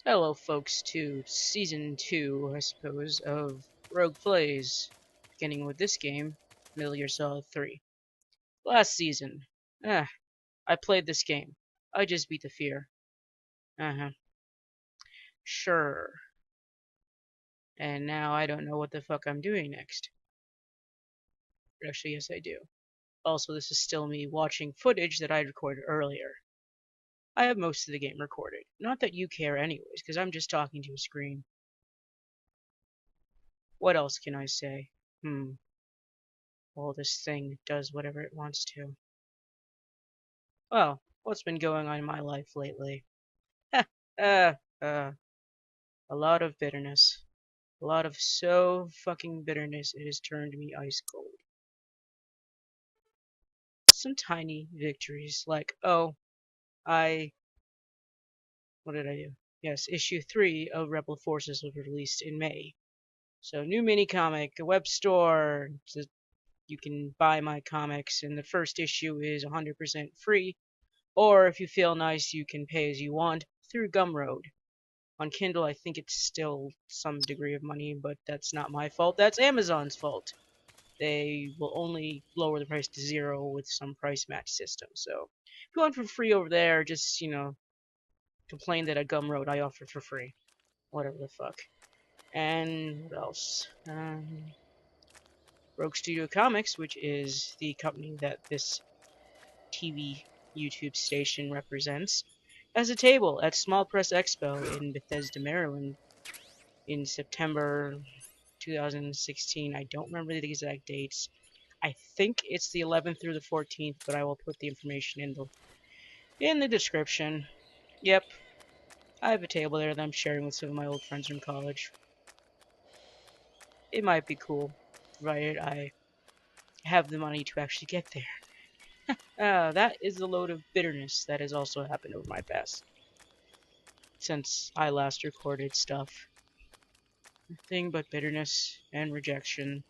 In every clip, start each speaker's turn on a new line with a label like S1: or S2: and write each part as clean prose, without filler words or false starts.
S1: Hello, folks, to Season 2, I suppose, of RoguePlays. Beginning with this game, Metal Gear Solid 3. Last season. I played this game. I just beat the fear. Uh-huh. Sure. And now I don't know what the fuck I'm doing next. Actually, yes I do. Also, this is still me watching footage that I recorded earlier. I have most of the game recorded. Not that you care anyways, because I'm just talking to a screen. What else can I say? Well, this thing does whatever it wants to. Well, what's been going on in my life lately? uh, uh, a lot of bitterness. A lot of so fucking bitterness it has turned me ice cold. Some tiny victories, like, oh, what did I do? Yes, issue 3 of Rebel Forces was released in May. So, new mini comic, a web store, you can buy my comics, and the first issue is 100% free. Or if you feel nice, you can pay as you want through Gumroad. On Kindle, I think it's still some degree of money, but that's not my fault. That's Amazon's fault. They will only lower the price to 0 with some price match system. So if you want for free over there, just, complain that at Gumroad I offer for free. Whatever the fuck. And what else? Rogue Studio Comics, which is the company that this TV YouTube station represents, has a table at Small Press Expo in Bethesda, Maryland in September 2016. I don't remember the exact dates. I think it's the 11th through the 14th, but I will put the information in the description. Yep, I have a table there that I'm sharing with some of my old friends from college. It might be cool, provided I have the money to actually get there. That is a load of bitterness that has also happened over my past since I last recorded stuff. Nothing but bitterness and rejection,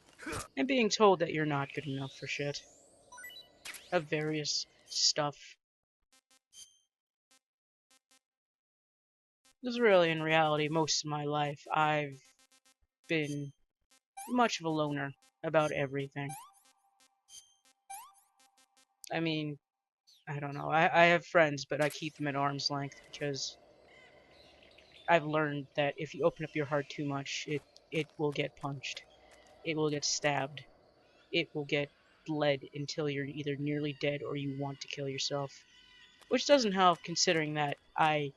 S1: and being told that you're not good enough for shit. Of various stuff. Because really, in reality, most of my life, I've been much of a loner about everything. I mean, I don't know. I have friends, but I keep them at arm's length because I've learned that if you open up your heart too much, it will get punched. It will get stabbed. It will get bled until you're either nearly dead or you want to kill yourself. Which doesn't help considering that I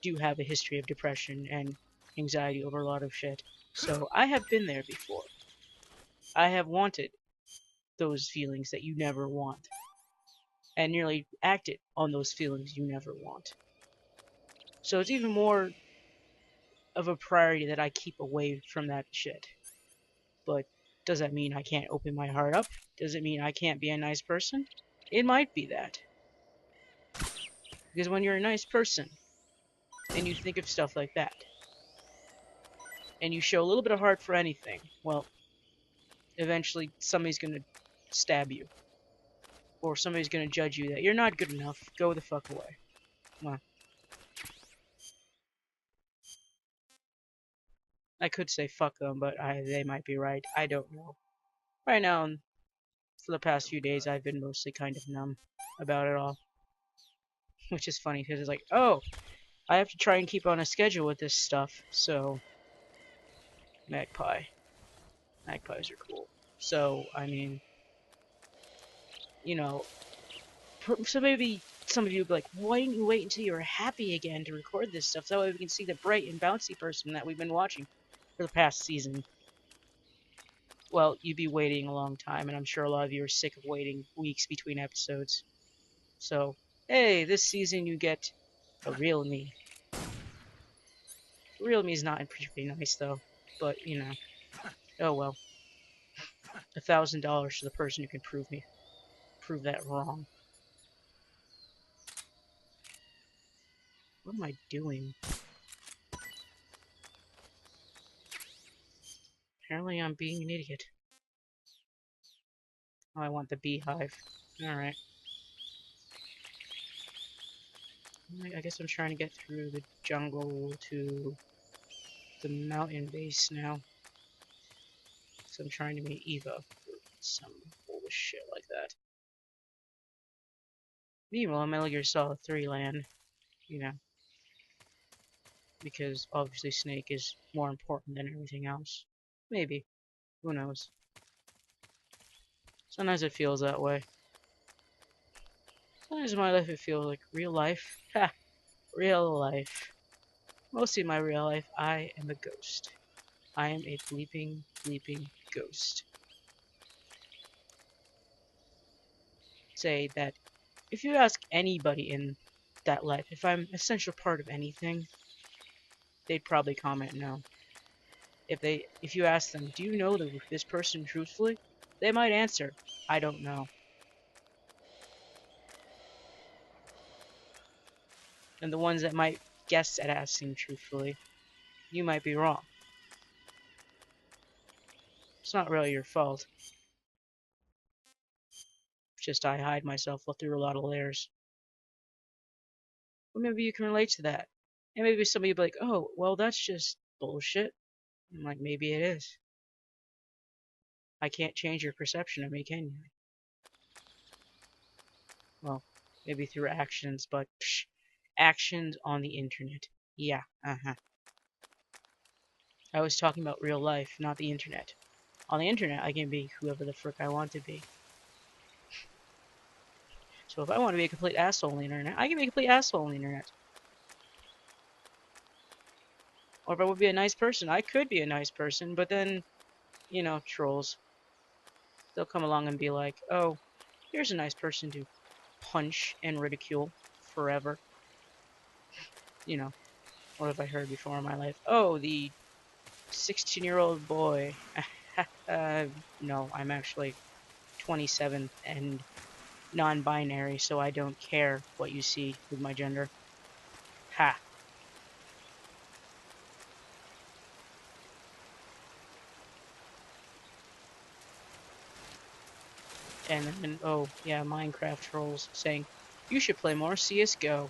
S1: do have a history of depression and anxiety over a lot of shit. So I have been there before. I have wanted those feelings that you never want, and nearly acted on those feelings you never want. So it's even more of a priority that I keep away from that shit. But does that mean I can't open my heart up? Does it mean I can't be a nice person? It might be that. Because when you're a nice person, and you think of stuff like that, and you show a little bit of heart for anything, well, eventually somebody's gonna stab you. Or somebody's gonna judge you that you're not good enough, go the fuck away. Well, I could say fuck them, but they might be right. I don't know. Right now, for the past few days, I've been mostly kind of numb about it all. Which is funny, because it's like, oh, I have to try and keep on a schedule with this stuff, so... Magpie. Magpies are cool. So, I mean, you know, so maybe some of you would be like, why didn't you wait until you were happy again to record this stuff? So that way we can see the bright and bouncy person that we've been watching for the past season. Well, you'd be waiting a long time, and I'm sure a lot of you are sick of waiting weeks between episodes. So, hey, this season you get a real me. Real me is not particularly nice, though. But, oh well. $1,000 to the person who can prove that wrong. What am I doing? Apparently I'm being an idiot. Oh, I want the beehive. Alright. I guess I'm trying to get through the jungle to the mountain base now. So I'm trying to meet Eva. Some bullshit like that. Meanwhile, Metal Gear Solid 3 land, you know, because obviously Snake is more important than everything else. Maybe. Who knows? Sometimes it feels that way. Sometimes in my life it feels like real life. Ha! Real life. Mostly my real life, I am a ghost. I am a bleeping ghost. Say that if you ask anybody in that life if I'm an essential part of anything, they'd probably comment no. If you ask them, do you know this person truthfully? They might answer, I don't know. And the ones that might guess at asking truthfully, you might be wrong. It's not really your fault. Just I hide myself through a lot of layers. But maybe you can relate to that. And maybe somebody will be like, oh, well, that's just bullshit. I'm like, maybe it is. I can't change your perception of me, can you? Well, maybe through actions, but psh, actions on the internet. Yeah, I was talking about real life, not the internet. On the internet, I can be whoever the frick I want to be. So if I want to be a complete asshole on the internet, I can be a complete asshole on the internet. Or if I would be a nice person, I could be a nice person, but then, you know, trolls. They'll come along and be like, oh, here's a nice person to punch and ridicule forever. You know, what have I heard before in my life? Oh, the 16-year-old boy. No, I'm actually 27 and non-binary, so I don't care what you see with my gender. Ha. And then, oh, yeah, Minecraft trolls saying, you should play more CSGO.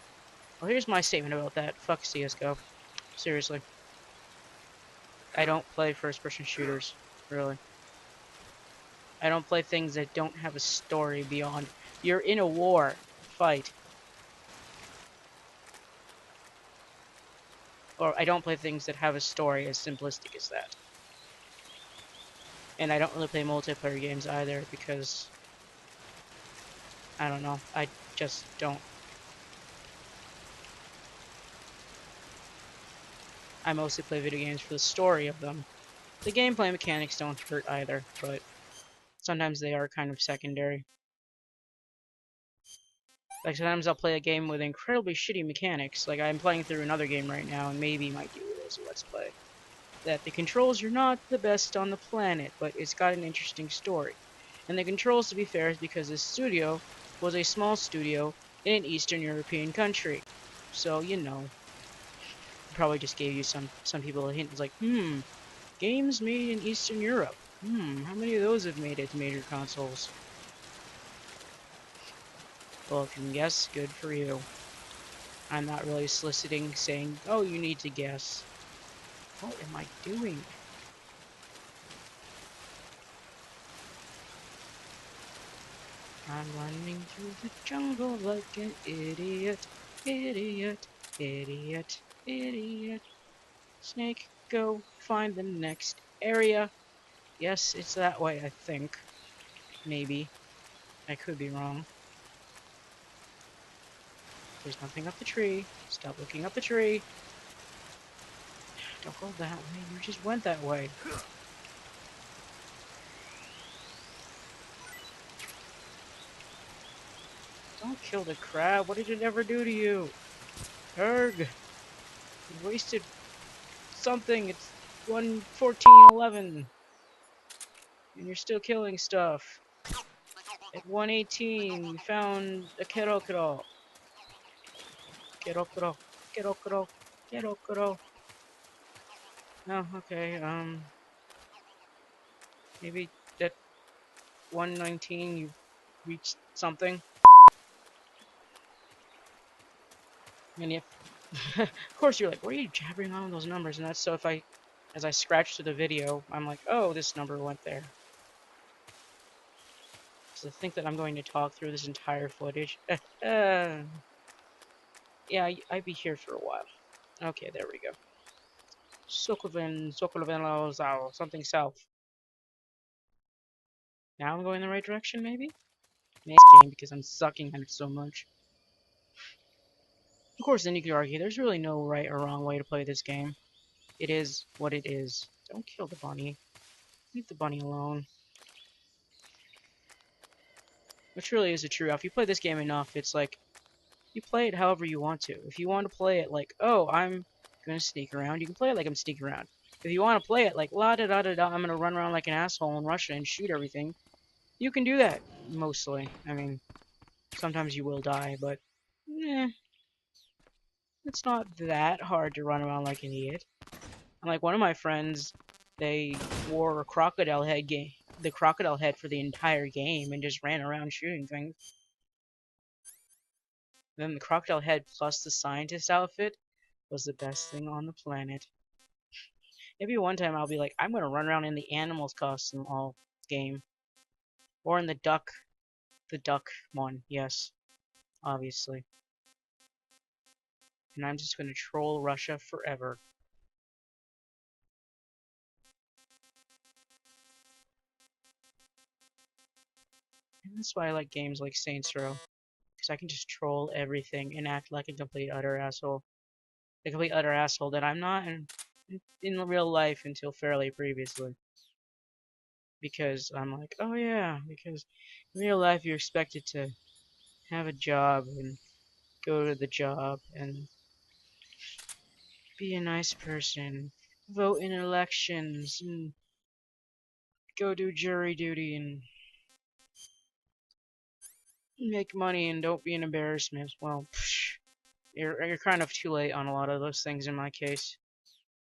S1: Well, here's my statement about that. Fuck CSGO. Seriously. I don't play first-person shooters, really. I don't play things that don't have a story beyond, you're in a war. Fight. Or I don't play things that have a story as simplistic as that. And I don't really play multiplayer games either because, I don't know, I just don't. I mostly play video games for the story of them. The gameplay mechanics don't hurt either, but sometimes they are kind of secondary. Like sometimes I'll play a game with incredibly shitty mechanics, like I'm playing through another game right now and maybe might do it as a let's play. That the controls are not the best on the planet, but it's got an interesting story. And the controls, to be fair, is because this studio was a small studio in an Eastern European country. So, you know, probably just gave you some people a hint. It's like, games made in Eastern Europe. How many of those have made it to major consoles? Well, if you can guess, good for you. I'm not really soliciting, saying, oh, you need to guess. What am I doing? I'm running through the jungle like an idiot, idiot, idiot, idiot. Snake, go find the next area. Yes, it's that way, I think. Maybe. I could be wrong. There's nothing up the tree. Stop looking up the tree. Don't go that way. You just went that way. Don't kill the crab. What did it ever do to you? Erg. You wasted something. It's 1:14:11. And you're still killing stuff. At 1:18, we found a Kerokuro. Kerokuro. Kerokuro. Kerokuro. Oh, okay, maybe at 1:19 you've reached something. And if, of course, you're like, what are you jabbering on with those numbers? And that's so if I, as I scratch through the video, I'm like, oh, this number went there. So to think that I'm going to talk through this entire footage, yeah, I'd be here for a while. Okay, there we go. Sokolovin, something south. Now I'm going in the right direction, maybe? Next game, because I'm sucking at it so much. Of course, then you could argue there's really no right or wrong way to play this game. It is what it is. Don't kill the bunny. Leave the bunny alone. Which really is a true. If you play this game enough, it's like, you play it however you want to. If you want to play it like, oh, I'm gonna sneak around, you can play it like I'm sneaking around. If you want to play it like, la da da da da, I'm gonna run around like an asshole in Russia and shoot everything, you can do that, mostly. I mean, sometimes you will die, but, it's not that hard to run around like an idiot. And like one of my friends, they wore a crocodile head the crocodile head for the entire game and just ran around shooting things. Then the crocodile head plus the scientist outfit was the best thing on the planet. Maybe one time I'll be like, I'm gonna run around in the animals costume all game. Or in the duck one, yes, obviously. And I'm just gonna troll Russia forever. And that's why I like games like Saints Row. Because I can just troll everything and act like a complete utter asshole. A complete utter asshole that I'm not in real life until fairly previously. Because I'm like, oh yeah, because in real life you're expected to have a job and go to the job and be a nice person, vote in elections, and go do jury duty and make money and don't be an embarrassment. Well, you're kind of too late on a lot of those things in my case.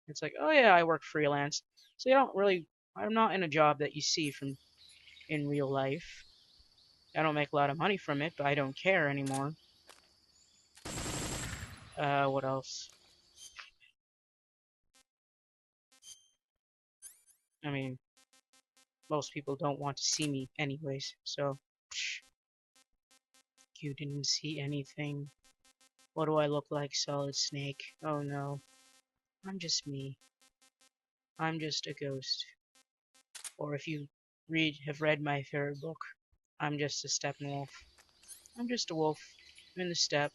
S1: It's like, oh yeah, I work freelance, so you don't really. I'm not in a job that you see from in real life. I don't make a lot of money from it, but I don't care anymore. What else? I mean, most people don't want to see me anyways, so you didn't see anything. What do I look like, Solid Snake? Oh no, I'm just me. I'm just a ghost. Or if you have read my favorite book, I'm just a steppenwolf. I'm just a wolf in the steppes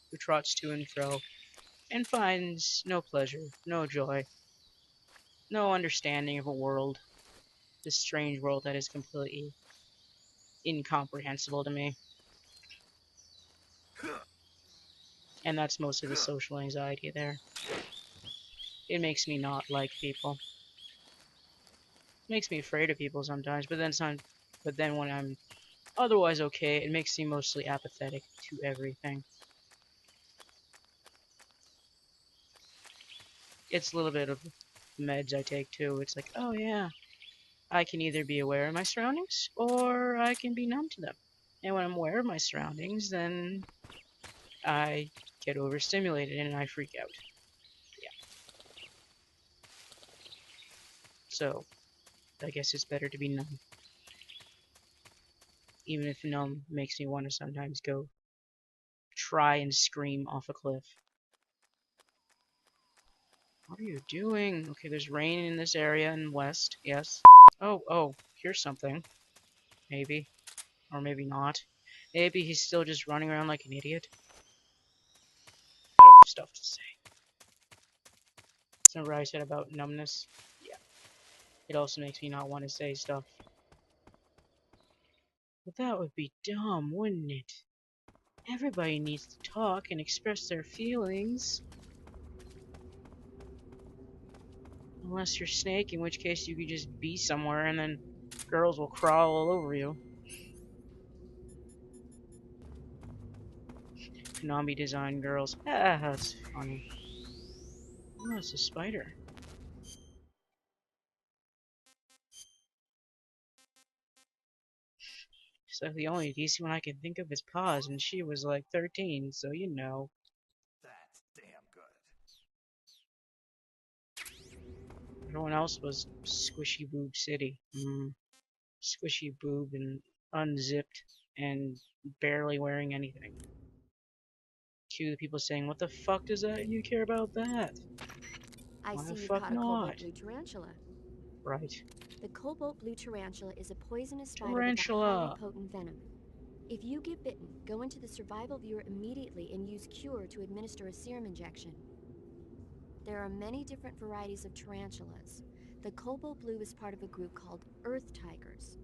S1: who trots to and fro and finds no pleasure, no joy, no understanding of a world, this strange world that is completely incomprehensible to me. And that's most of the social anxiety there. It makes me not like people. It makes me afraid of people sometimes, but then when I'm otherwise okay, it makes me mostly apathetic to everything. It's a little bit of meds I take too. It's like, oh yeah, I can either be aware of my surroundings or I can be numb to them. And when I'm aware of my surroundings, then I get overstimulated and I freak out. Yeah. So, I guess it's better to be numb. Even if numb makes me want to sometimes go try and scream off a cliff. What are you doing? Okay, there's rain in this area in the west. Yes. Oh, here's something. Maybe. Or maybe not. Maybe he's still just running around like an idiot. I have stuff to say. Remember I said about numbness? Yeah. It also makes me not want to say stuff. But that would be dumb, wouldn't it? Everybody needs to talk and express their feelings. Unless you're Snake, in which case you could just be somewhere and then girls will crawl all over you. Konami design girls. Ah, that's funny. Oh, it's a spider. So the only decent one I can think of is Paz, and she was like 13, so you know. Everyone else was Squishy Boob City. Squishy boob and unzipped and barely wearing anything. Cue the people saying, "What the fuck does that you care about that?
S2: I
S1: Why
S2: see
S1: the
S2: you
S1: fuck
S2: caught a cobalt
S1: not?"
S2: blue tarantula.
S1: Right.
S2: The cobalt blue tarantula is a poisonous spider with a highly
S1: Tarantula.
S2: potent venom. If you get bitten, go into the survival viewer immediately and use Cure to administer a serum injection. There are many different varieties of tarantulas. The cobalt blue is part of a group called earth tigers.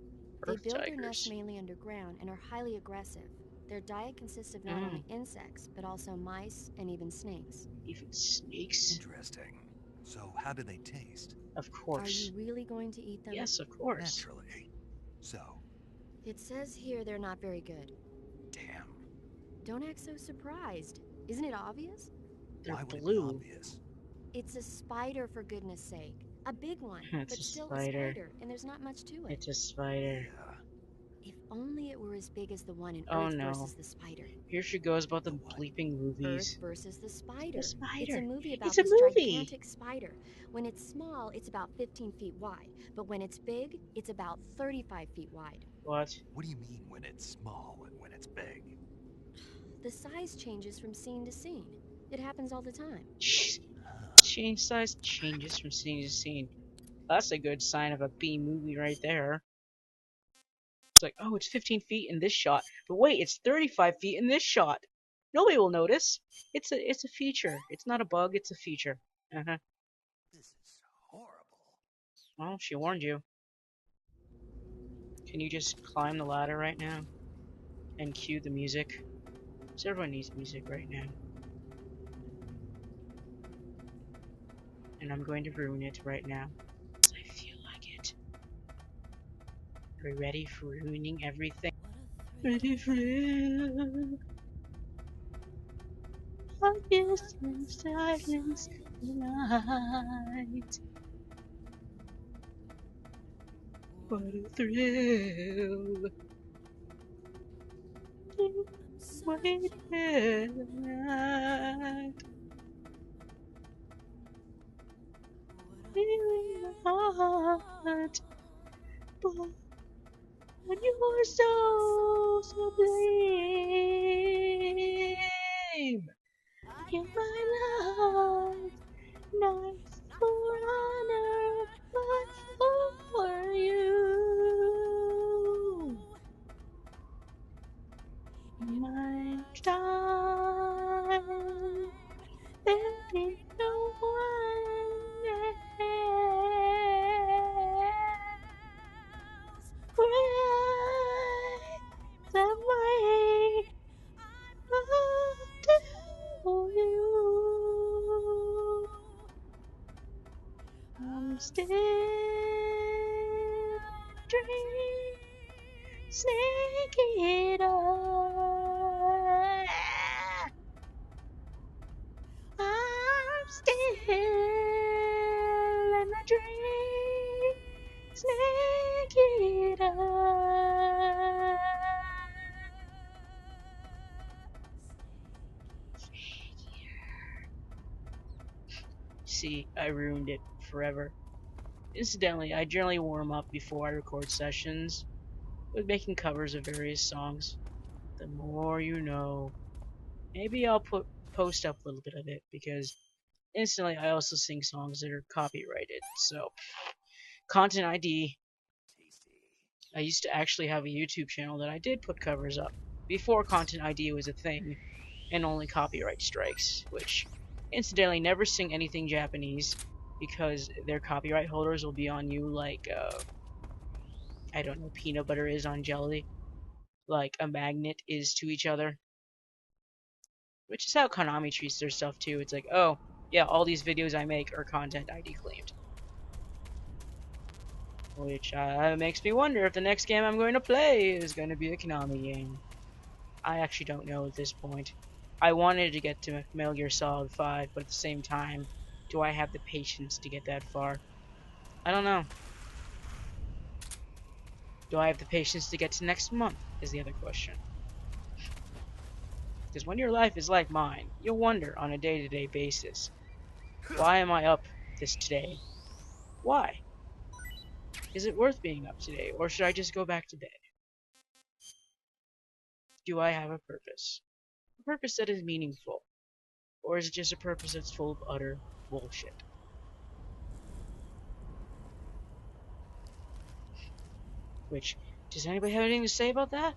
S2: They
S1: Earth
S2: build their nests
S1: tigers.
S2: mainly underground and are highly aggressive. Their diet consists of not only insects, but also mice and even snakes.
S1: Even snakes?
S3: Interesting. So how do they taste?
S1: Of
S2: Are you
S1: course.
S2: really going to eat them?
S1: Yes, of course.
S3: Naturally. So,
S2: It says here they're not very good.
S3: damn.
S2: Don't act so surprised. Isn't it obvious?
S1: They're
S3: Why would it be
S1: blue.
S3: obvious?
S2: It's a spider, for goodness sake. A big one,
S1: It's
S2: but
S1: a
S2: still a
S1: spider.
S2: spider, and there's not much to it.
S1: It's a spider.
S3: Yeah.
S2: If only it were as big as the one in
S1: Oh
S2: Earth
S1: no.
S2: versus the Spider.
S1: Here she goes about the
S3: The what?
S1: bleeping
S2: Earth
S1: movies.
S2: versus the Spider.
S1: The spider.
S2: It's a movie about
S1: It's a
S2: this
S1: movie.
S2: gigantic spider. When it's small, it's about 15 feet wide, but when it's big, it's about 35 feet wide.
S1: What?
S3: What do you mean when it's small and when it's big?
S2: The size changes from scene to scene. It happens all the time.
S1: Change size changes from scene to scene. That's a good sign of a B movie right there. It's like, oh, it's 15 feet in this shot, but wait, it's 35 feet in this shot. Nobody will notice. It's a feature. It's not a bug. It's a feature.
S3: This is horrible.
S1: Well, she warned you. Can you just climb the ladder right now and cue the music? Because everyone needs music right now. And I'm going to ruin it right now. Because I feel like it. Are we ready for ruining everything? Ready for it. I guess in silence tonight. What a thrill. Wait tonight. Feeling the heart. But when you're so sublime in my life, not for honor, but for you. My time, there'll be no one else. Cry that way. I'll tell you. I'm still dreaming, snake eater. I'm still in a dream, snake eater. See, I ruined it forever. Incidentally, I generally warm up before I record sessions with making covers of various songs. The more you know. Maybe I'll post up a little bit of it because instantly I also sing songs that are copyrighted. So, Content ID.
S3: Tasty.
S1: I used to actually have a YouTube channel that I did put covers up before Content ID was a thing and only copyright strikes, which incidentally never sing anything Japanese because their copyright holders will be on you like I don't know, peanut butter is on jelly, like a magnet is to each other. Which is how Konami treats their stuff too. It's like, oh, yeah, all these videos I make are Content ID claimed. Which makes me wonder if the next game I'm going to play is going to be a Konami game. I actually don't know at this point. I wanted to get to Metal Gear Solid 5, but at the same time, do I have the patience to get that far? I don't know. Do I have the patience to get to next month, is the other question. Because when your life is like mine, you'll wonder on a day-to-day basis, why am I up this today? Why? Is it worth being up today, or should I just go back to bed? Do I have a purpose? A purpose that is meaningful? Or is it just a purpose that's full of utter bullshit? Which, does anybody have anything to say about that?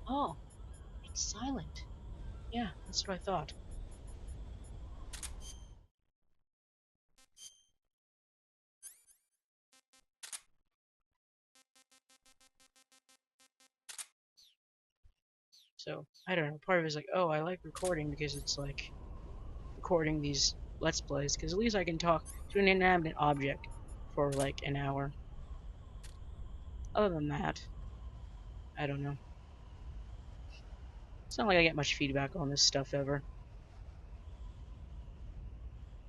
S1: Oh, it's silent. Yeah, that's what I thought. So, I don't know, part of it is like, oh, I like recording because it's like recording these Let's Plays, because at least I can talk to an inanimate object for like an hour. Other than that, I don't know. It's not like I get much feedback on this stuff ever.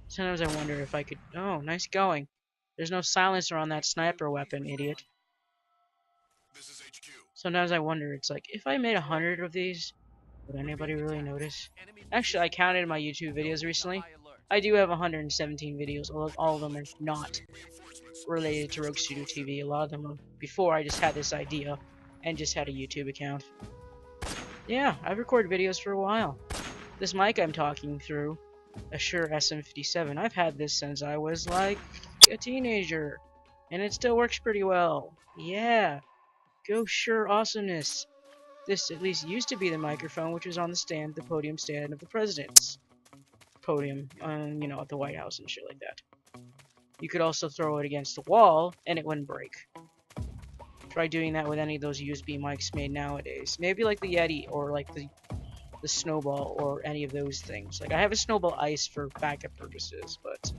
S1: Sometimes I wonder if I could... Oh, nice going. There's no silencer on that sniper weapon, idiot.
S4: This is HQ.
S1: Sometimes I wonder, it's like, if I made 100 of these, would anybody really notice? Actually, I counted my YouTube videos recently. I do have 117 videos, although all of them are not related to Rogue Studio TV. A lot of them are before I just had this idea and just had a YouTube account. Yeah, I've recorded videos for a while. This mic I'm talking through, a Shure SM57, I've had this since I was like a teenager, and it still works pretty well. Yeah, go Shure awesomeness. This at least used to be the microphone which was on the stand, the podium stand of the president's podium, you know, at the White House and shit like that. You could also throw it against the wall, and it wouldn't break. Try doing that with any of those USB mics made nowadays. Maybe like the Yeti, or like the Snowball, or any of those things. Like, I have a Snowball Ice for backup purposes, but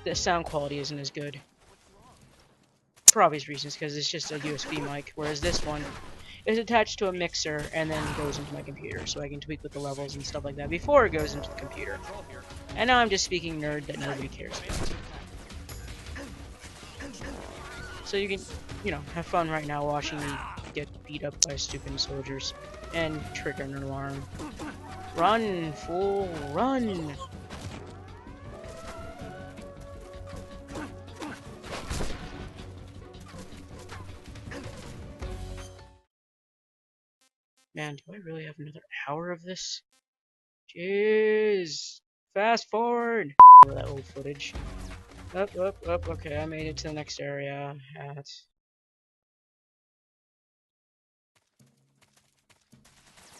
S1: the sound quality isn't as good. For obvious reasons, because it's just a USB mic, whereas this one is attached to a mixer and then goes into my computer, so I can tweak with the levels and stuff like that before it goes into the computer. And now I'm just speaking nerd that nobody cares about. So you can, you know, have fun right now watching me get beat up by stupid soldiers and trigger an alarm. Run, fool, run! Man, do I really have another hour of this? Jeez! Fast forward! That old footage. Up, okay, I made it to the next area.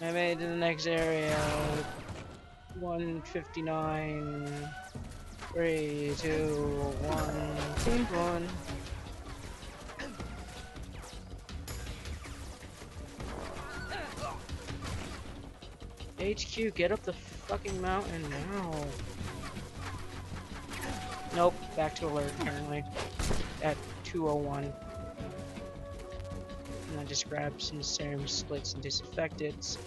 S1: I made it to the next area. 159. 3, 2, 1. Team 1. HQ, get up the fucking mountain now. Nope, back to alert apparently. At 2:01. And I just grabbed some serum splits and disinfectants.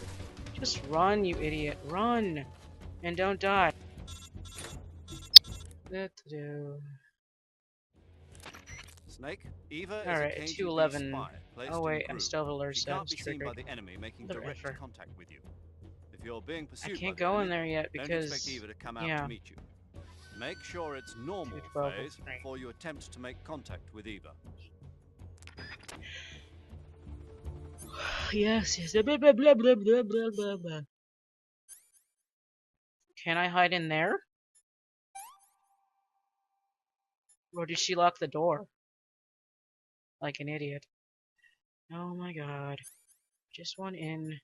S1: Just run, you idiot, run! And don't die.
S5: Snake, Eva is a
S1: Alright, at
S5: KGB
S1: 2:11.
S5: spy placed
S1: Oh
S5: in
S1: wait, I
S5: Gru.
S1: still have alerts
S5: She
S1: set.
S5: can't
S1: It's
S5: be seen by
S1: triggered.
S5: the enemy making
S1: The
S5: direct
S1: Riffer.
S5: contact with you. If you're being
S1: I
S5: pursued
S1: can't
S5: by
S1: go
S5: the
S1: in
S5: enemy,
S1: there yet
S5: don't
S1: because,
S5: expect Eva to come out
S1: yeah.
S5: to meet you. Make sure it's normal
S1: 2:12
S5: phase
S1: right.
S5: before you attempt to make contact with Eva.
S1: Yes, blah, blah, blah, blah, blah, blah, blah, blah. Can I hide in there? Or did she lock the door? Like an idiot. Oh my god. Just one in.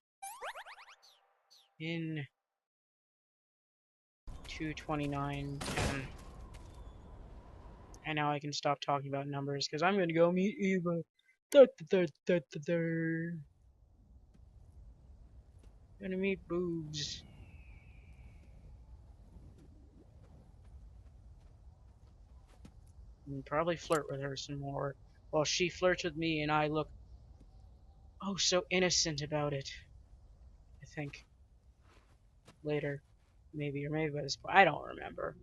S1: In. 2:29:10. And now I can stop talking about numbers, because I'm gonna go meet Eva. Gonna meet boobs. And probably flirt with her some more. While she flirts with me and I look, oh, so innocent about it. I think. Later. Maybe, or maybe by this point. I don't remember.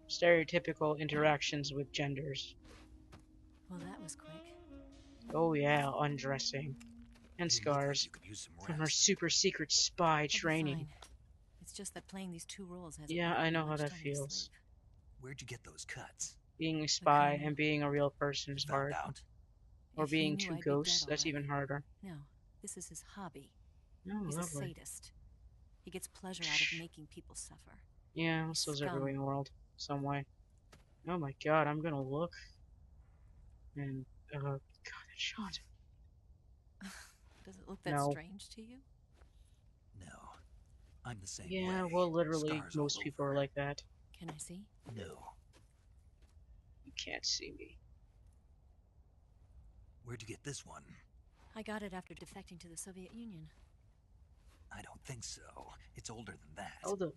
S1: Stereotypical interactions with genders.
S6: Well, that was quick.
S1: Oh yeah, undressing. And scars
S3: You could use some
S1: from her
S3: rest.
S1: super secret spy
S6: I'll be
S1: training.
S6: fine. It's just that playing these two roles has
S1: Yeah, I know how that feels.
S3: Where'd you get those cuts?
S1: Being a spy
S6: Colonel.
S1: and being a real person
S3: You
S1: is
S3: found
S1: hard.
S3: out?
S1: Or
S6: If he
S1: being
S6: knew,
S1: two
S6: I'd be dead
S1: ghosts, that's even
S6: already.
S1: harder.
S6: No, this is his hobby.
S1: Oh,
S6: He's a
S1: lovely.
S6: sadist. He gets pleasure out of making people suffer.
S1: Yeah,
S6: He's
S1: this was
S6: scum.
S1: everywhere in the world, some way. Oh my god, I'm gonna look. And, god, that shot.
S6: Does it look that
S1: No.
S6: strange to you?
S3: No. I'm the same way.
S1: Yeah, well, literally,
S3: Scars
S1: most
S3: all
S1: people are
S3: over.
S1: like that.
S6: Can I see?
S3: No.
S1: You can't see me.
S3: Where'd you get this one?
S6: I got it after defecting to the Soviet Union.
S3: I don't think so. It's older than that.
S1: How the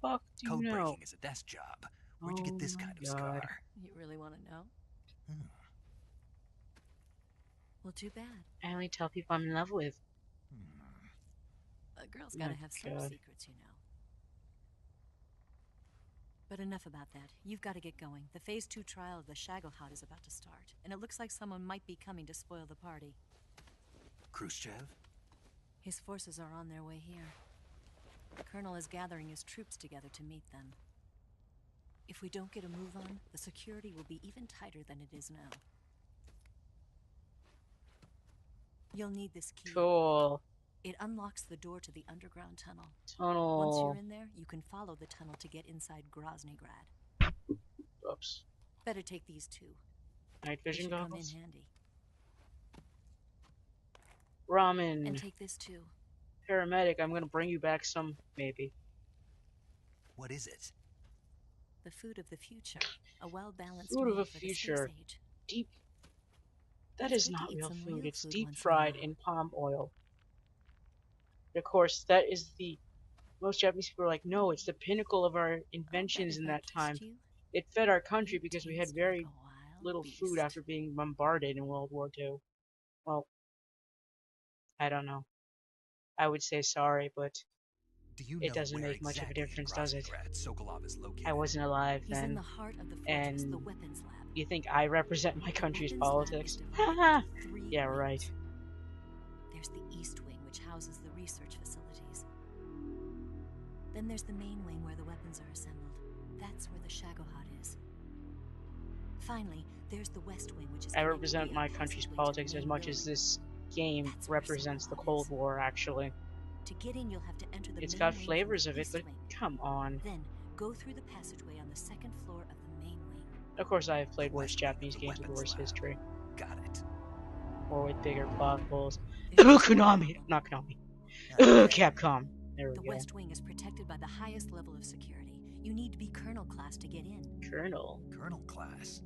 S1: fuck do you
S3: Code
S1: know?
S3: breaking is a desk job. Where'd you get this
S1: Oh my
S3: kind of
S1: God.
S3: scar?
S6: You really want to know?
S3: Hmm.
S6: Well, too bad.
S1: I only tell people I'm in love with.
S6: A girl's
S1: My
S6: gotta have some
S1: God.
S6: secrets, you know. But enough about that. You've got to get going. The Phase 2 trial of the Shagohod is about to start, and it looks like someone might be coming to spoil the party.
S3: Khrushchev?
S6: His forces are on their way here. The Colonel is gathering his troops together to meet them. If we don't get a move on, the security will be even tighter than it is now. You'll need this key.
S1: Cool.
S6: It unlocks the door to the underground tunnel.
S1: Tunnel.
S6: Once you're in there, you can follow the tunnel to get inside Groznygrad.
S1: Oops.
S6: Better take these two.
S1: Night
S6: They
S1: vision
S6: should come in
S1: goggles.
S6: handy.
S1: Ramen.
S6: And take this too.
S1: Paramedic, I'm gonna bring you back some, maybe.
S3: What is it?
S6: The food of the future. A well-balanced
S1: Food of
S6: meal
S1: the
S6: for
S1: future.
S6: The space age.
S1: Deep. That
S6: It's
S1: is
S6: good to
S1: not
S6: eat
S1: real
S6: some
S1: food.
S6: real
S1: It's
S6: food
S1: deep
S6: once in a
S1: fried
S6: while.
S1: in palm oil. Of course, that is the most Japanese people are like, no, it's the pinnacle of our
S6: I'll bet
S1: inventions
S6: if
S1: in
S6: I
S1: that time.
S6: kissed you,
S1: It fed our country
S6: you'd
S1: because we had
S6: taste
S1: very
S6: like a wild
S1: little food
S6: beast.
S1: after being bombarded in World War II. Well, I don't know. I would say sorry, but
S3: Do you
S1: it
S3: know
S1: doesn't
S3: where
S1: make much of a
S3: exactly
S1: difference,
S3: in
S1: does it?
S3: Groznygrad Sokolov is located?
S1: I wasn't alive
S6: He's in
S1: then,
S6: the heart of the fortress,
S1: and
S6: the weapons lab.
S1: you think I represent my
S6: The
S1: country's
S6: weapons lab is
S1: politics?
S6: divided
S1: Haha!
S6: into 3
S1: Yeah,
S6: wings.
S1: right.
S6: There's the East Wing, which houses the research facilities. Then there's the main wing where the weapons are assembled. That's where the Shagohod is. Finally, there's the West Wing, which is
S1: I
S6: connected
S1: represent
S6: via
S1: my
S6: a
S1: country's
S6: passageway to
S1: politics
S6: the
S1: as
S6: main
S1: much as
S6: building.
S1: this game
S6: That's where
S1: represents the
S6: Sokolov
S1: Cold
S6: is.
S1: War, actually.
S6: To get in, you'll have to enter the
S1: It's
S6: main
S1: got
S6: wing from
S1: flavors
S6: the
S1: of it,
S6: East
S1: but
S6: Wing.
S1: come on.
S6: Then go through the passageway on the 2nd floor of the main wing.
S1: Of course, I have
S3: The
S1: played worse
S3: West Wing of
S1: Japanese
S3: the
S1: games with
S3: weapons
S1: worse
S3: lab.
S1: history,
S3: Got it.
S1: or with bigger plot holes.
S6: There's
S1: Ugh,
S6: just one
S1: Konami!
S6: problem.
S1: Not Konami.
S3: Okay.
S1: Ugh, Capcom. There
S6: The
S1: we go.
S6: West Wing is protected by the highest level of security. You need to be Colonel class to get in.
S1: Colonel.
S3: Colonel class.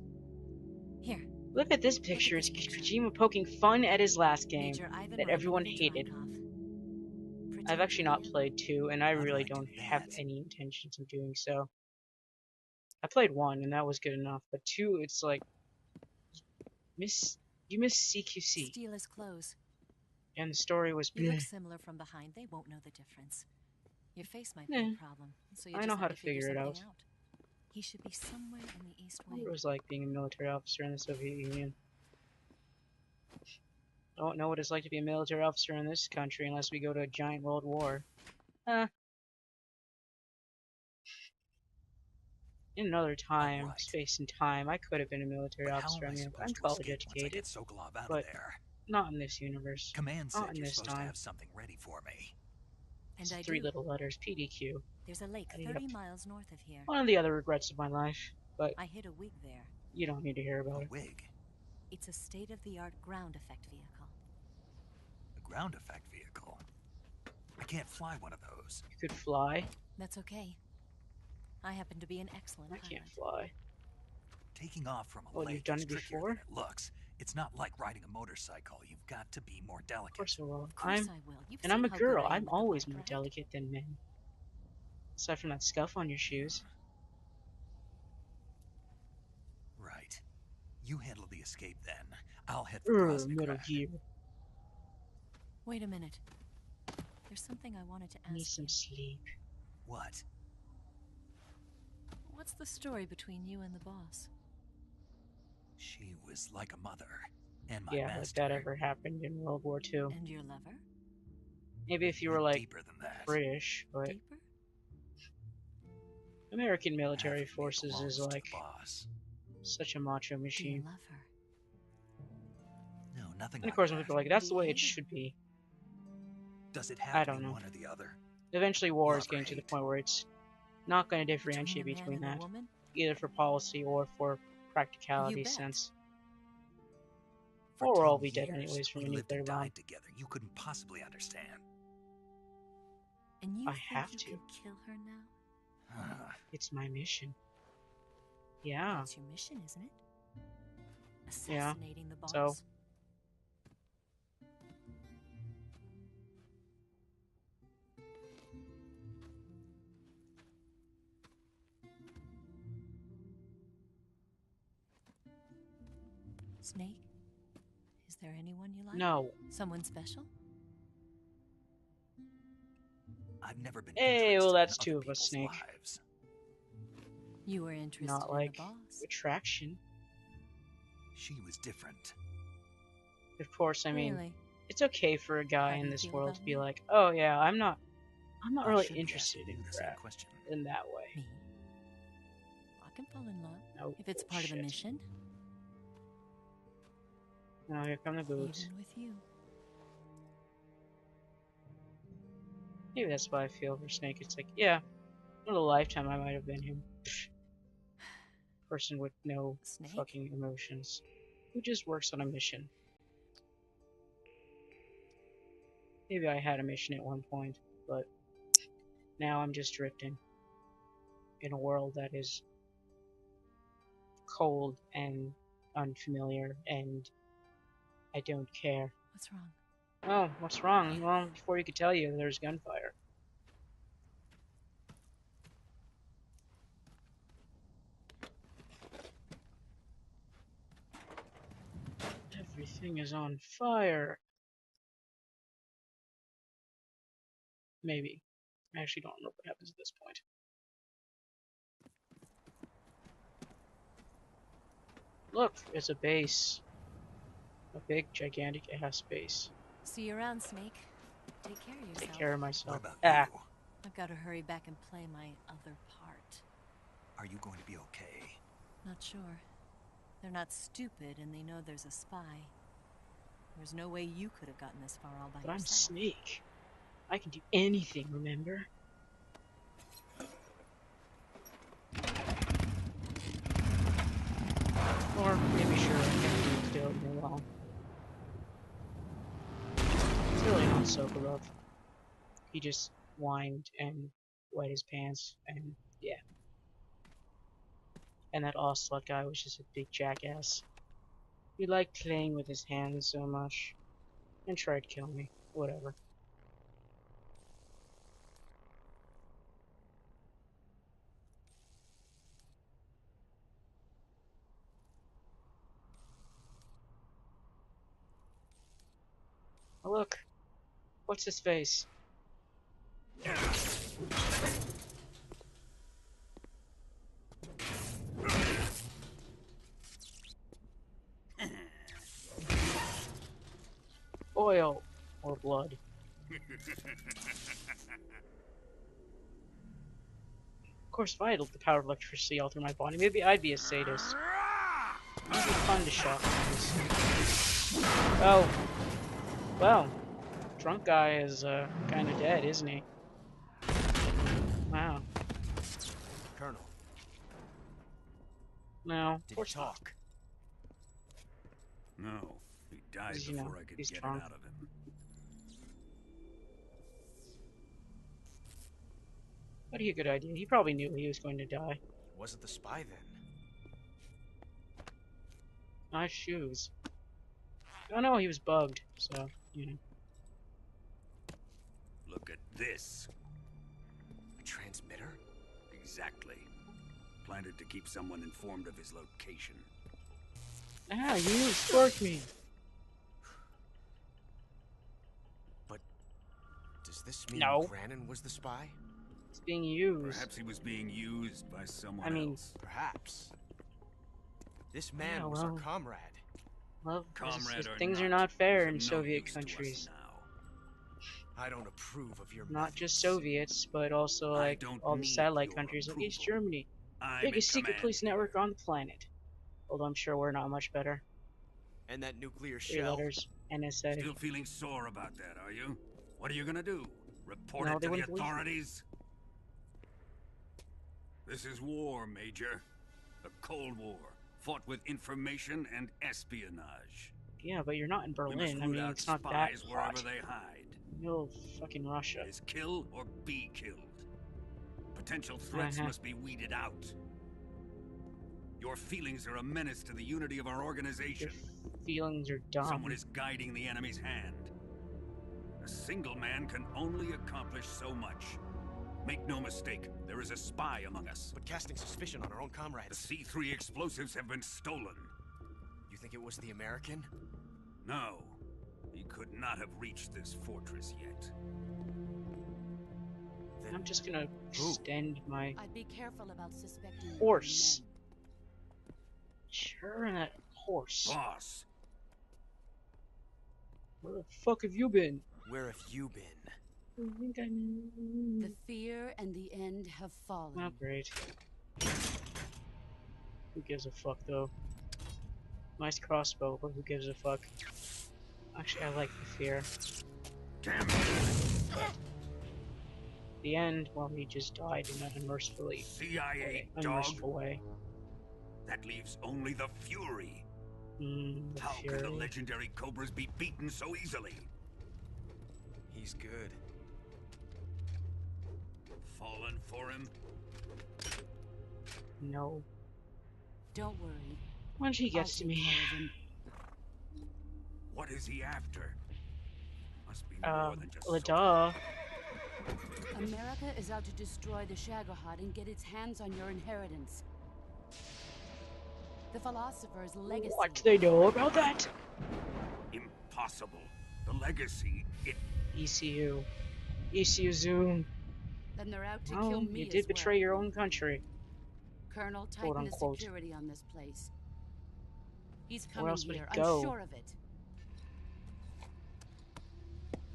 S6: Here,
S1: Look at this
S6: at
S1: picture.
S6: this
S1: It's
S6: picture.
S1: Kojima poking fun at his last game
S6: Major Ivan
S1: that everyone hated.
S6: Raimovich-Dryakov.
S1: I've
S6: Pretend
S1: actually
S6: you're
S1: not
S6: him.
S1: played 2, and I
S3: How do
S1: really
S3: I do
S1: don't have
S3: that?
S1: any intentions of doing so. I played 1, and that was good enough, but 2, it's like... You miss CQC,
S6: Steal his clothes.
S1: and the story was
S6: You look
S1: bleh.
S6: similar from behind. They won't know the difference. Your face might be
S1: Eh,
S6: a problem, so you
S1: I
S6: just
S1: know
S6: have
S1: how
S6: to
S1: to
S6: figure
S1: figure it
S6: something
S1: out.
S6: out. He should be somewhere in the East
S1: What
S6: Wing.
S1: it was like being a military officer in the Soviet Union. I don't know what it's like to be a military officer in this country unless we go to a giant world war. In another time,
S3: Alright.
S1: space and time, I could have been a military
S3: But how
S1: officer.
S3: am I
S1: I'm
S3: supposed to
S1: college
S3: escape once I
S1: educated,
S3: get Sokolov out
S1: but
S3: of there?
S1: not in this universe.
S3: Command
S1: Not
S3: said
S1: in
S3: you're
S1: this
S3: supposed to
S1: time.
S3: have something ready for me.
S6: And
S1: It's
S6: I
S1: 3
S6: do.
S1: little letters, PDQ.
S6: There's a lake
S1: Yep.
S6: 30 miles north of here.
S1: One of the other regrets of my life, but
S6: I hid a wig there.
S1: you don't need to hear
S3: A
S1: about it.
S3: wig.
S6: It's a state-of-the-art ground effect vehicle.
S3: A ground effect vehicle. I can't fly one of those.
S1: You could fly.
S6: That's okay. I happen to be an excellent
S1: I
S6: pilot.
S1: can't fly.
S3: Taking off from a
S1: Well,
S3: lake
S1: you've done
S3: is
S1: it
S3: trickier
S1: before?
S3: than it looks. It's not like riding a motorcycle. You've got to be more
S1: Of
S3: delicate.
S1: course I will.
S6: Of course I will. You've
S1: And I'm
S6: seen
S1: a
S6: how
S1: girl.
S6: good I am
S1: I'm
S6: with the
S1: always
S6: bike,
S1: more
S6: right?
S1: delicate than men. Aside from that scuff on your shoes.
S3: Right. You handle the escape then. I'll head for
S1: Metal
S3: Groznygrad.
S1: Gear.
S6: Wait a minute. There's something I wanted to
S1: I need
S6: ask
S1: some
S6: you.
S1: sleep.
S3: What?
S6: What's the story between you and the boss?
S3: She was like a mother. And my
S1: Yeah,
S3: master.
S1: like that ever happened in World War II.
S6: And your lover?
S1: Maybe if you were
S3: Went
S1: like
S3: deeper than that.
S1: British, but
S6: Deeper?
S1: American
S3: Half
S1: military
S3: of me
S1: forces
S3: belongs
S1: is
S3: to the
S1: like
S3: boss.
S1: such a macho
S6: Do you
S1: machine.
S6: love her?
S3: No, nothing
S1: And of
S3: like
S1: course,
S3: that.
S1: people are like, that's
S6: Do
S1: the
S6: you
S1: way
S6: hate
S1: it
S6: her?
S1: should be.
S3: Does it have
S1: I
S3: to be
S1: don't know.
S3: one or the other?
S1: Eventually, war is
S3: Love or
S1: getting to the
S3: hate?
S1: point where it's not going to
S6: Between a
S1: differentiate
S6: man
S1: between
S6: and a
S1: that,
S6: woman?
S1: either for policy or for
S6: You
S1: practicality
S6: bet.
S1: sense.
S3: For
S1: Or we'll
S3: 10
S1: all be dead
S3: years,
S1: anyways from
S3: we
S1: a
S3: lived
S1: nuclear
S3: and
S1: bomb.
S3: died together. You couldn't possibly understand.
S6: And you
S1: I
S6: think
S1: have
S6: you
S1: to.
S6: can kill her now?
S1: It's my mission. Yeah.
S6: That's your mission, isn't it?
S1: Yeah.
S6: Assassinating the boss?
S1: So,
S6: Snake? Is there anyone you like?
S1: no.
S6: Someone special?
S3: I've never been
S1: Hey, well,
S3: interested
S1: that's
S3: in
S1: two
S3: other
S1: of us,
S3: people's
S1: Snake.
S3: lives.
S6: You were interested
S1: Not
S6: in
S1: like
S6: the boss.
S1: attraction.
S3: She was different.
S1: Of course, I mean,
S6: Really?
S1: it's okay for a guy
S6: How do
S1: in
S6: you
S1: this
S6: feel
S1: world
S6: about
S1: to be
S6: me?
S1: like, oh yeah, I'm not
S3: I
S1: really
S3: should be
S1: interested
S3: asking
S1: in
S3: you the same
S1: crap
S3: question.
S1: in that way.
S6: Me? I can fall in love.
S1: No
S6: If it's part of the
S1: bullshit.
S6: mission.
S1: Now here come the boobs.
S6: Even with you.
S1: Maybe that's why I feel for Snake. It's like, yeah, in a lifetime I might have been him. Person with no
S6: Snake?
S1: fucking emotions. Who just works on a mission. Maybe I had a mission at one point, but now I'm just drifting in a world that is cold and unfamiliar, and I don't care.
S6: What's wrong?
S1: Oh, what's wrong? Well, before you could tell you, there's gunfire. Everything is on fire. Maybe. I actually don't remember what happens at this point. Look, it's a base. A big, gigantic ass base.
S6: See you around, Snake. Take care of yourself.
S1: Take care of
S3: What
S1: myself.
S3: about
S1: Ah,
S3: you?
S6: I've got to hurry back and play my other part.
S3: Are you going to be okay?
S6: Not sure. They're not stupid and they know there's a spy. There's no way you could have gotten this far all by
S1: but I'm
S6: yourself.
S1: Snake. I can do anything, remember? Or maybe sure I can do it well. It's really not Sokolov. He just whined and wet his pants, and yeah. And that Ocelot guy was just a big jackass. He liked playing with his hands so much, and tried to kill me. Whatever. Oh, look. What's his face? Oil. Or blood. Of course, if I had the power of electricity all through my body, maybe I'd be a sadist. It'd be fun to shock things. Oh. Well. Drunk guy is, kinda dead, isn't he? Wow.
S7: Colonel,
S1: No,
S7: did
S1: poor
S7: he talk?
S5: No, he died
S1: You know,
S5: before I could
S1: he's
S5: get it
S1: drunk.
S5: out of him.
S1: What a good idea. He probably knew he was going to die.
S7: He wasn't the spy then.
S1: Nice shoes. Oh no, he was bugged, so, you know.
S5: Look at this.
S7: A transmitter?
S5: Exactly. Planted to keep someone informed of his location.
S1: Ah, you sparked me.
S7: But does this mean
S1: No.
S7: Grannon was the spy?
S1: It's being used.
S5: Perhaps he was being used by someone
S1: I mean,
S5: else.
S7: Perhaps. This man
S1: Yeah,
S7: was our
S1: well.
S7: comrade.
S1: Well,
S5: Comrade or
S1: things
S5: not,
S1: are not fair
S5: he's
S1: in
S5: of no
S1: Soviet
S5: use to us
S1: countries.
S5: now.
S7: I don't approve of your
S1: Not just
S7: methods.
S1: Soviets, but also
S5: I
S1: like
S5: don't
S1: all the
S5: need
S1: satellite
S5: your
S1: countries like East
S5: approval.
S1: Germany.
S5: I'm in
S1: Biggest secret
S5: command
S1: police
S5: here.
S1: network on the planet. Although I'm sure we're not much better.
S7: And that nuclear
S1: 3
S7: shell?
S1: letters. NSA.
S5: Still feeling sore about that, are you? What are you gonna do? Report
S1: No,
S5: it
S1: they
S5: to the
S1: wouldn't believe me.
S5: authorities? This is war, Major. The Cold War, fought with information and espionage.
S1: Yeah, but you're not in
S5: We must
S1: Berlin. I
S5: root
S1: mean,
S5: out
S1: it's not that
S5: spies
S1: hot.
S5: wherever they hide.
S1: Middle of fucking Russia.
S5: It is kill or be killed. Potential threats must be weeded out. Your feelings are a menace to the unity of our
S1: Your
S5: organization.
S1: feelings are dumb.
S5: Someone is guiding the enemy's hand. A single man can only accomplish so much. Make no mistake, there is a spy among us.
S7: But casting suspicion on our own
S5: The
S7: comrades.
S5: C3 explosives have been stolen.
S7: You think it was the American?
S5: No, he could not have reached this fortress yet.
S7: Then
S1: I'm just gonna
S7: who?
S1: extend my
S8: I'd be careful about suspecting
S1: horse.
S8: men.
S1: Sure, and that horse.
S5: Boss,
S1: Where the fuck have you been?
S7: Where have you been?
S1: I think I know.
S8: The fear and the end have fallen.
S1: Not great. Who gives a fuck though? Nice crossbow, but who gives a fuck? Actually, I like the fear.
S5: damn it!
S1: The end, well, he just died in an unmercifully
S5: CIA dog.
S1: unmerciful way.
S5: That leaves only the Fury.
S1: The
S5: How
S1: fury.
S5: can the legendary Cobras be beaten so easily?
S7: He's good.
S5: Fallen for him?
S1: No.
S8: Don't worry.
S1: Once he
S8: I'll
S1: gets to
S8: take
S1: me.
S8: care of him.
S5: What is he after? Must be more than just soldiers.
S1: Duh.
S8: America is out to destroy the Shagohod and get its hands on your inheritance. The philosopher's legacy.
S1: What do they know about that?
S5: Impossible. The legacy, it...
S1: ECU. ECU Zoom.
S8: Then they're out to
S1: Well,
S8: kill me
S1: you
S8: as
S1: did betray
S8: well.
S1: your own country.
S8: Colonel,
S1: Quote,
S8: tighten the
S1: unquote.
S8: security on this place. He's
S1: Where
S8: coming
S1: else would
S8: here.
S1: it go?
S8: I'm sure of it.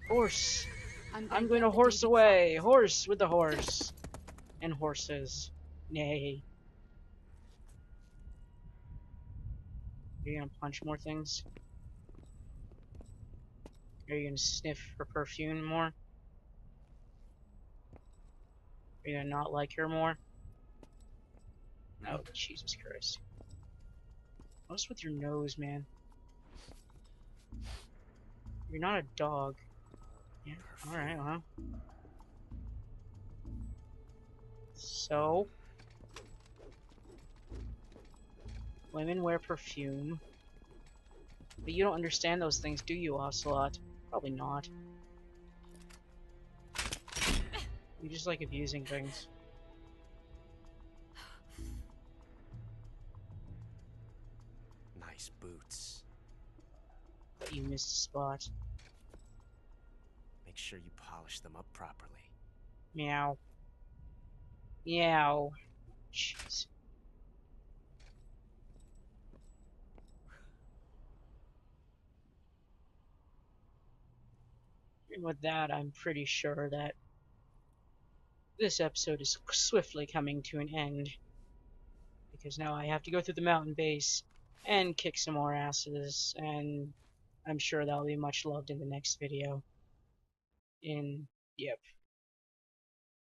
S1: Horse.
S8: I'm
S1: I'm
S8: get
S1: going to
S8: the
S1: horse
S8: David
S1: away.
S8: Fox.
S1: Horse with the horse. And horses. Nay. Are you gonna punch more things? Are you gonna sniff her perfume more? Are you gonna not like her more? Oh, Jesus Christ. What's with your nose, man? You're not a dog. Yeah, alright, well. So, women wear perfume. But you don't understand those things, do you, Ocelot? Probably not. You just like abusing things.
S7: Nice boots.
S1: But you missed a spot.
S7: Make sure you polish them up properly.
S1: Meow. Meow. Jeez. And with that, I'm pretty sure that this episode is swiftly coming to an end. Because now I have to go through the mountain base and kick some more asses, and I'm sure that'll be much loved in the next video. Yep.